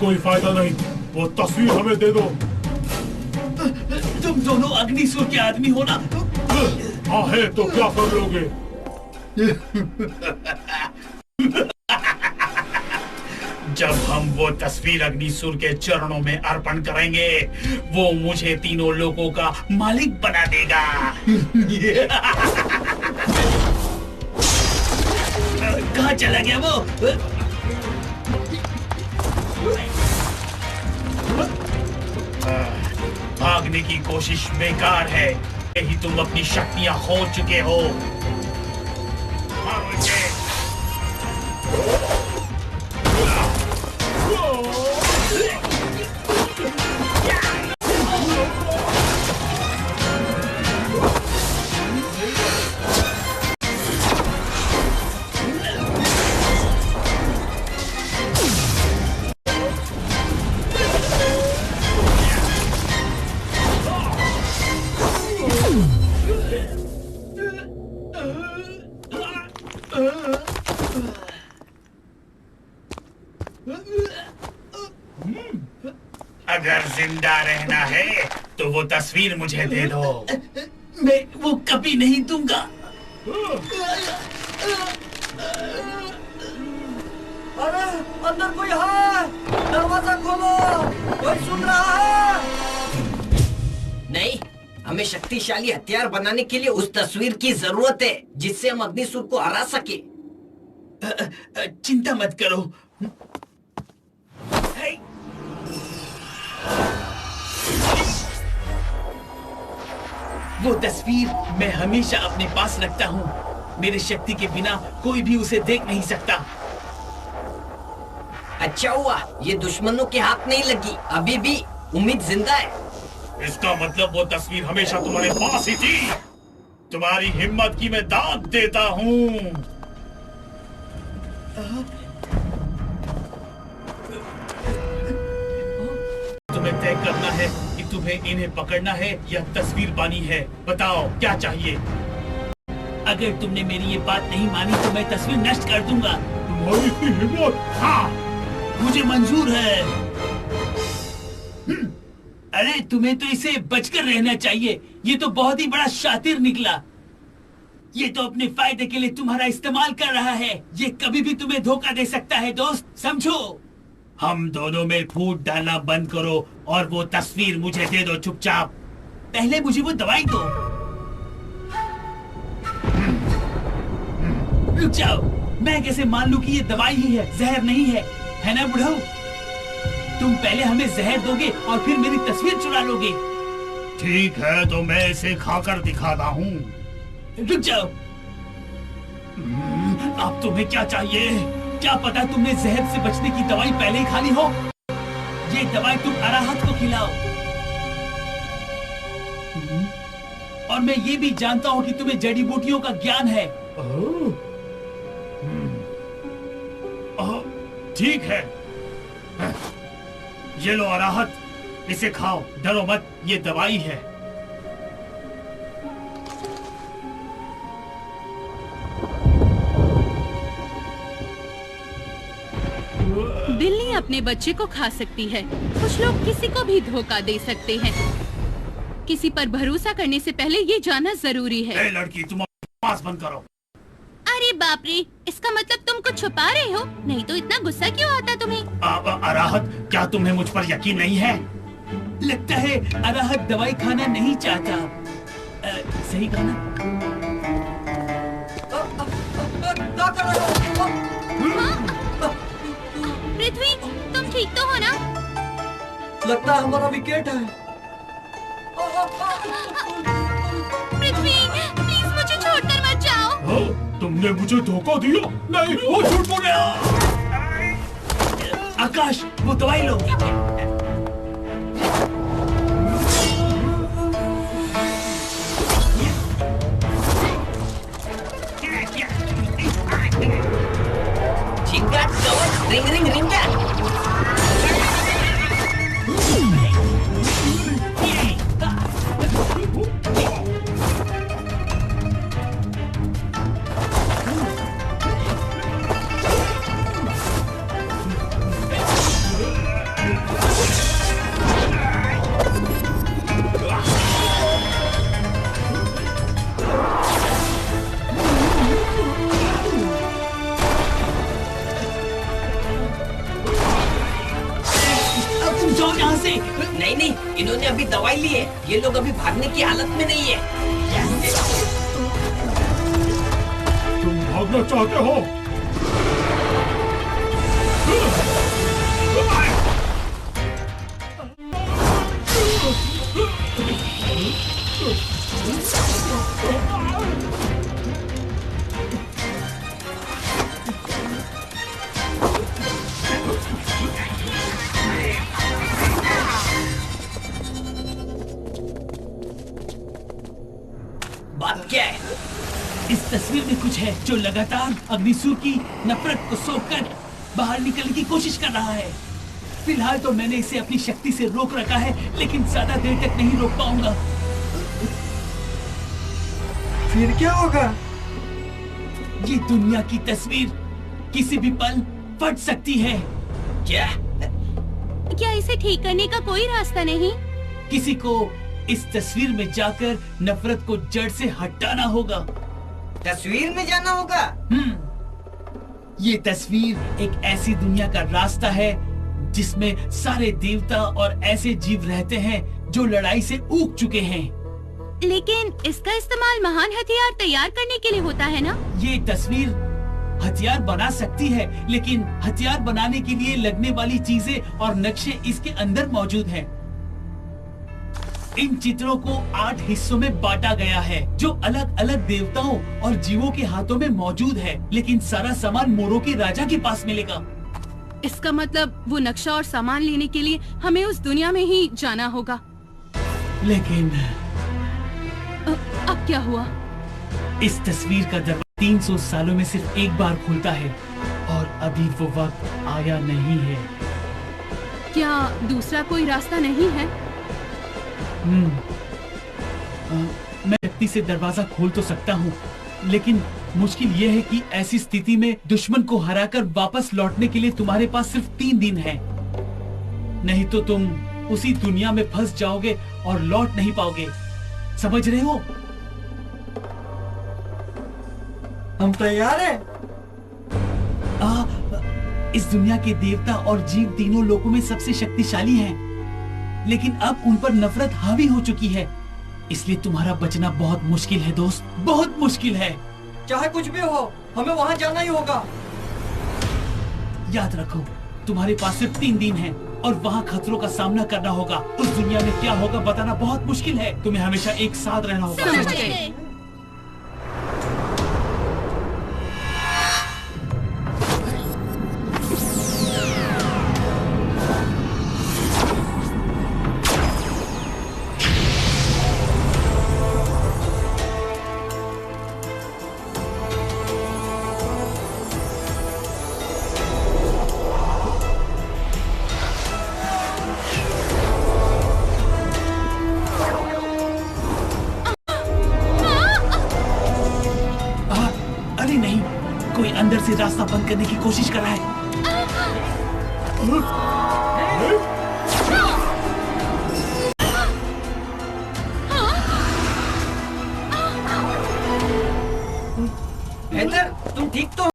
कोई फायदा नहीं, वो तस्वीर हमें दे दो। तुम दोनों अग्निसूर के आदमी हो ना? हाँ है, तो क्या कर लोगे? जब हम वो तस्वीर अग्निसूर के चरणों में अर्पण करेंगे, वो मुझे तीनों लोगों का मालिक बना देगा। कहाँ चला गया वो? भागने की कोशिश बेकार है, यही तुम अपनी शक्तियां खो चुके हो। मारो इसे। अगर जिंदा रहना है तो वो तस्वीर मुझे दे दो। मैं वो कभी नहीं दूंगा। अरे अंदर कोई है, दरवाजा खोलो, कोई सुन रहा है? नहीं, हमें शक्तिशाली हथियार बनाने के लिए उस तस्वीर की जरूरत है जिससे हम अग्निसूर को हरा सके। चिंता मत करो। वो तस्वीर मैं हमेशा अपने पास रखता हूँ। मेरी शक्ति के बिना कोई भी उसे देख नहीं सकता। अच्छा हुआ ये दुश्मनों के हाथ नहीं लगी, अभी भी उम्मीद जिंदा है। इसका मतलब वो तस्वीर हमेशा तुम्हारे पास ही थी। तुम्हारी हिम्मत की मैं दाद देता हूँ। तुम्हें तय करना है कि तुम्हें इन्हें पकड़ना है या तस्वीर पानी है। बताओ क्या चाहिए? अगर तुमने मेरी ये बात नहीं मानी तो मैं तस्वीर नष्ट कर दूंगा। तुम्हारी इतनी हिम्मत? हाँ, मुझे मंजूर है। अरे तुम्हें तो इसे बचकर रहना चाहिए। ये तो बहुत ही बड़ा शातिर निकला। ये तो अपने फायदे के लिए तुम्हारा इस्तेमाल कर रहा है। ये कभी भी तुम्हें धोखा दे सकता है दोस्त, समझो। हम दोनों में फूट डालना बंद करो और वो तस्वीर मुझे दे दो चुपचाप। पहले मुझे वो दवाई दो। रुक जाओ, मैं कैसे मान लूं कि ये दवाई ही है, जहर नहीं है ना बुढ़ऊ? तुम पहले हमें जहर दोगे और फिर मेरी तस्वीर चुरा लोगे। ठीक है, तो मैं इसे खाकर दिखाता हूँ। रुक जाओ। अब तुम्हें क्या चाहिए? क्या पता तुमने जहर से बचने की दवाई पहले ही खा ली हो। ये दवाई तुम अराहत को खिलाओ। और मैं ये भी जानता हूँ कि तुम्हें जड़ी बूटियों का ज्ञान है। ठीक है, ये लो अराहत, इसे खाओ, डरो मत, ये दवाई है। बिल्ली अपने बच्चे को खा सकती है। कुछ लोग किसी को भी धोखा दे सकते हैं। किसी पर भरोसा करने से पहले ये जानना जरूरी है। ए लड़की, तुम पास बंद करो। अरे बाप रे, इसका मतलब तुम कुछ छुपा रहे हो? नहीं तो इतना गुस्सा क्यों आता तुम्हें? अराहत, क्या तुम्हें मुझ पर यकीन नहीं है? लगता है अराहत दवाई खाना नहीं चाहता। सही कहा ना? पृथ्वी, तुम ठीक तो हो ना? लगता है हमारा विकेट है। पृथ्वी, प्लीज मुझे छोड़कर मत जाओ। तुमने मुझे धोखा दिया। नहीं, वो झूठ बोल रहे हो। आकाश, वो दवाई लो। चिंगाट कवच रिंग रिंग रिंगा। है, ये लोग अभी भागने की हालत में नहीं है। तुम भागना चाहते हो? बात क्या है? इस तस्वीर में कुछ है जो लगातार अग्निसूर की नफरत को सोखकर बाहर निकलने की कोशिश कर रहा है। फिलहाल तो मैंने इसे अपनी शक्ति से रोक रखा है, लेकिन ज्यादा देर तक नहीं रोक पाऊंगा। फिर क्या होगा? ये दुनिया की तस्वीर किसी भी पल फट सकती है। क्या? क्या इसे ठीक करने का कोई रास्ता नहीं? किसी को इस तस्वीर में जाकर नफरत को जड़ से हटाना होगा। तस्वीर में जाना होगा? ये तस्वीर एक ऐसी दुनिया का रास्ता है जिसमें सारे देवता और ऐसे जीव रहते हैं जो लड़ाई से ऊब चुके हैं। लेकिन इसका इस्तेमाल महान हथियार तैयार करने के लिए होता है ना? ये तस्वीर हथियार बना सकती है, लेकिन हथियार बनाने के लिए लगने वाली चीजें और नक्शे इसके अंदर मौजूद हैं। इन चित्रों को 8 हिस्सों में बांटा गया है, जो अलग अलग देवताओं और जीवों के हाथों में मौजूद है, लेकिन सारा सामान मोरो के राजा के पास मिलेगा। इसका मतलब वो नक्शा और सामान लेने के लिए हमें उस दुनिया में ही जाना होगा। लेकिन अब क्या हुआ? इस तस्वीर का दरवाजा 300 सालों में सिर्फ एक बार खुलता है और अभी वो वक्त आया नहीं है। क्या दूसरा कोई रास्ता नहीं है? मैं शक्ति से दरवाजा खोल तो सकता हूँ, लेकिन मुश्किल ये है कि ऐसी स्थिति में दुश्मन को हराकर वापस लौटने के लिए तुम्हारे पास सिर्फ 3 दिन है। नहीं तो तुम उसी दुनिया में फंस जाओगे और लौट नहीं पाओगे। समझ रहे हो? हम तैयार हैं। इस दुनिया के देवता और जीव तीनों लोकों में सबसे शक्तिशाली हैं, लेकिन अब उन पर नफरत हावी हो चुकी है। इसलिए तुम्हारा बचना बहुत मुश्किल है दोस्त, बहुत मुश्किल है। चाहे कुछ भी हो, हमें वहाँ जाना ही होगा। याद रखो, तुम्हारे पास सिर्फ 3 दिन हैं और वहाँ खतरों का सामना करना होगा। उस दुनिया में क्या होगा बताना बहुत मुश्किल है। तुम्हें हमेशा एक साथ रहना होगा। समझ गए। अरे नहीं, कोई अंदर से रास्ता बंद करने की कोशिश कर रहा है। हेदर, तुम ठीक तो